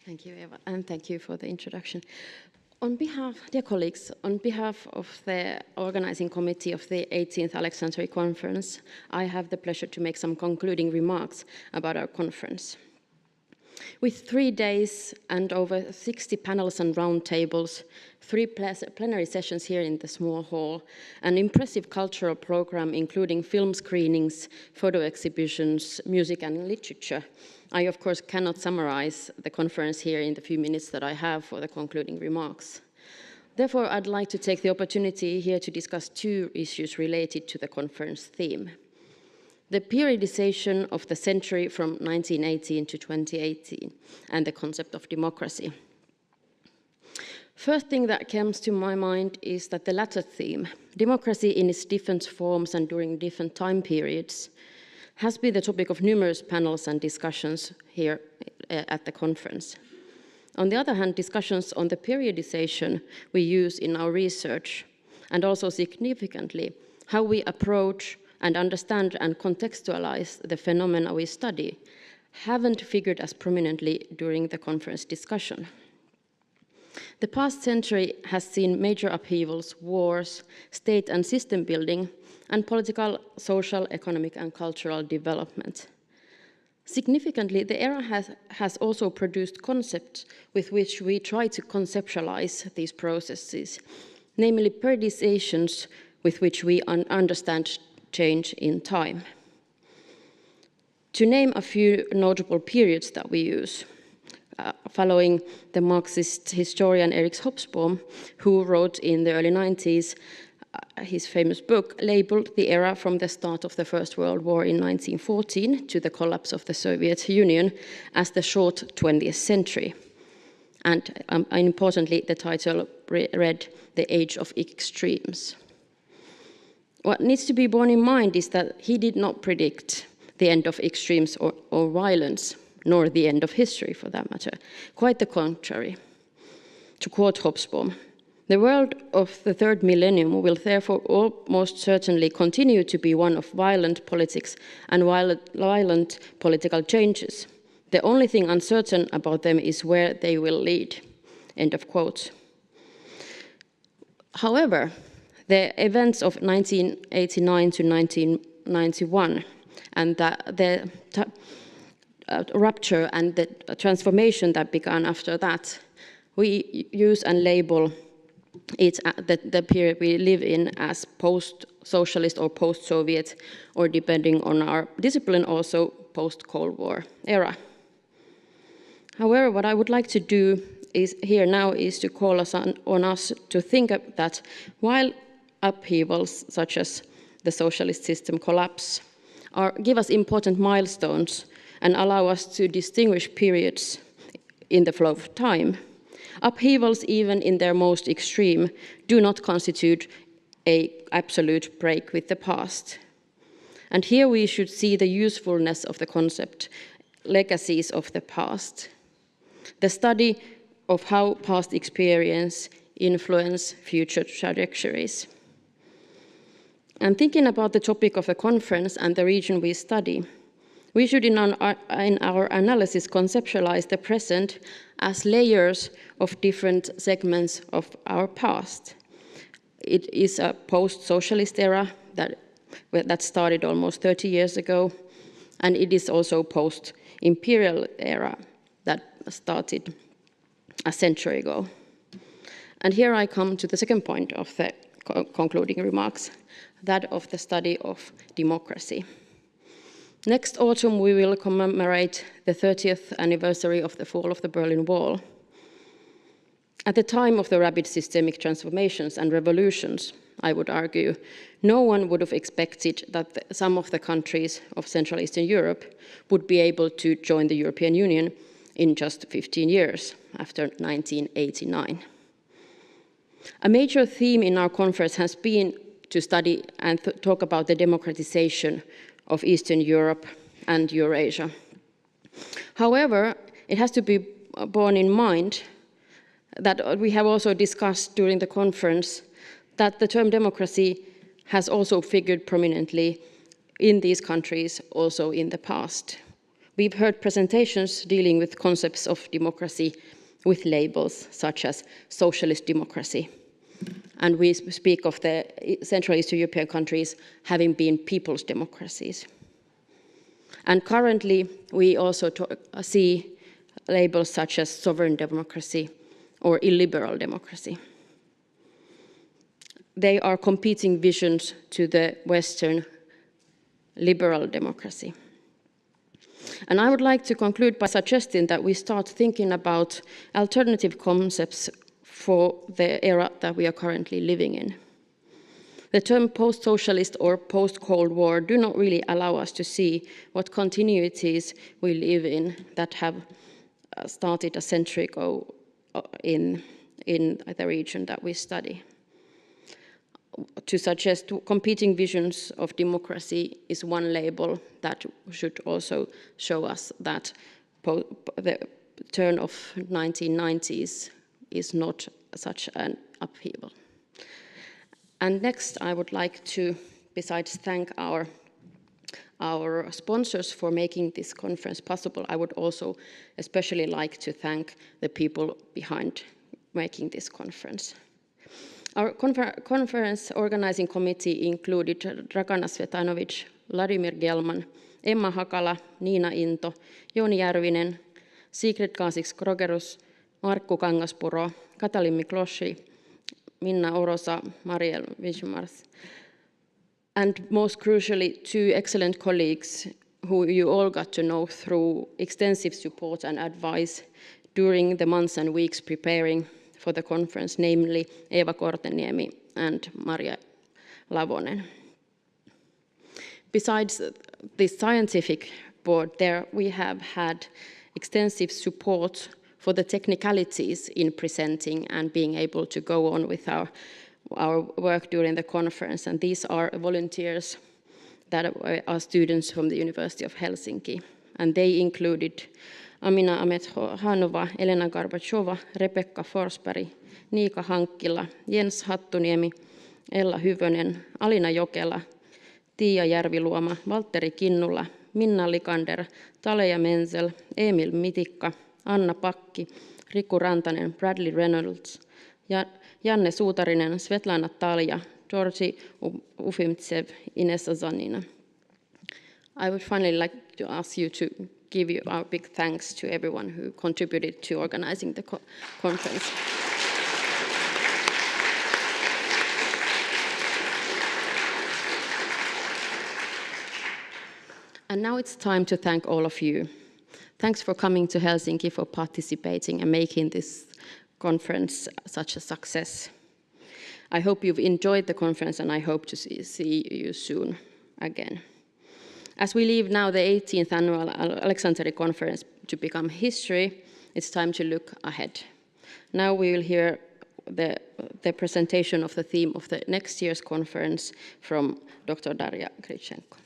Thank you, Eva, and thank you for the introduction. On behalf, dear colleagues, on behalf of the organizing committee of the 18th Aleksanteri Conference, I have the pleasure to make some concluding remarks about our conference. With 3 days and over 60 panels and roundtables, 3 plenary sessions here in the small hall, an impressive cultural program including film screenings, photo exhibitions, music and literature, I of course cannot summarize the conference here in the few minutes that I have for the concluding remarks. Therefore, I'd like to take the opportunity here to discuss 2 issues related to the conference theme. The periodization of the century from 1918 to 2018 and the concept of democracy. First thing that comes to my mind is that the latter theme, democracy in its different forms and during different time periods, has been the topic of numerous panels and discussions here at the conference. On the other hand, discussions on the periodization we use in our research, and also significantly, how we approach and understand and contextualize the phenomena we study, haven't figured as prominently during the conference discussion. The past century has seen major upheavals, wars, state and system building, and political, social, economic, and cultural development. Significantly, the era has also produced concepts with which we try to conceptualize these processes, namely periodizations with which we understand change in time. To name a few notable periods that we use, following the Marxist historian Eric Hobsbawm, who wrote in the early 90s his famous book labeled the era from the start of the First World War in 1914 to the collapse of the Soviet Union as the short 20th century. And importantly, the title read The Age of Extremes. What needs to be borne in mind is that he did not predict the end of extremes or violence, nor the end of history for that matter. Quite the contrary. To quote Hobsbawm, the world of the third millennium will therefore almost certainly continue to be one of violent politics and violent political changes. The only thing uncertain about them is where they will lead. End of quote. However, the events of 1989 to 1991 and the rupture and the transformation that began after that, we use and label it the period we live in as post-socialist or post-Soviet, or depending on our discipline, also post-Cold War era. However, what I would like to do is here now is to call on us to think that while upheavals such as the socialist system collapse give us important milestones and allow us to distinguish periods in the flow of time, upheavals, even in their most extreme, do not constitute an absolute break with the past. And here we should see the usefulness of the concept, legacies of the past. The study of how past experience influence future trajectories. And thinking about the topic of the conference and the region we study, we should in our analysis conceptualize the present as layers of different segments of our past. It is a post-socialist era that started almost 30 years ago, and it is also post-imperial era that started a century ago. And here I come to the second point of the concluding remarks, that of the study of democracy. Next autumn, we will commemorate the 30th anniversary of the fall of the Berlin Wall. At the time of the rapid systemic transformations and revolutions, I would argue, no one would have expected that some of the countries of Central Eastern Europe would be able to join the European Union in just 15 years after 1989. A major theme in our conference has been to study and talk about the democratization of Eastern Europe and Eurasia. However, it has to be borne in mind that we have also discussed during the conference that the term democracy has also figured prominently in these countries also in the past. We've heard presentations dealing with concepts of democracy with labels such as socialist democracy. And we speak of the Central Eastern European countries having been people's democracies. And currently, we also see labels such as sovereign democracy or illiberal democracy. They are competing visions to the Western liberal democracy. And I would like to conclude by suggesting that we start thinking about alternative concepts for the era that we are currently living in. The term post-socialist or post-Cold War do not really allow us to see what continuities we live in that have started a century ago in the region that we study. To suggest competing visions of democracy is one label that should also show us that the turn of 1990s is not such an upheaval. And next, I would like to, besides thank our sponsors for making this conference possible, I would also especially like to thank the people behind making this conference. Our conference organizing committee included Dragana Svetanovic, Vladimir Gelman, Emma Hakala, Niina Into, Jouni Järvinen, Sigrid Kaasiks-Krogerus, Markku Kangaspuro, Katalin Mikloshi, Minna Orosa, Mariel Wijmars, and most crucially, two excellent colleagues who you all got to know through extensive support and advice during the months and weeks preparing for the conference, namely Eva Korteniemi and Maria Lavonen. Besides this scientific board, there we have had extensive support for the technicalities in presenting and being able to go on with our work during the conference. And these are volunteers that are students from the University of Helsinki. And they included Amina Amethanova, Elena Garbachova, Rebekka Forsberg, Niika Hankkila, Jens Hattuniemi, Ella Hyvönen, Alina Jokela, Tiia Järviluoma, Valtteri Kinnula, Minna Likander, Taleja Menzel, Emil Mitikka, Anna Pakki, Riku Rantanen, Bradley Reynolds, Janne Suutarinen, Svetlana Talja, Georgi Ufimtsev, Inessa Zanina. I would finally like to ask you to give you our big thanks to everyone who contributed to organizing the conference. And now it's time to thank all of you. Thanks for coming to Helsinki, for participating and making this conference such a success. I hope you've enjoyed the conference, and I hope to see you soon again. As we leave now the 18th annual Aleksanteri-konferensi to become history, it's time to look ahead. Now we will hear the presentation of the theme of the next year's conference from Dr. Darja Gritschenko.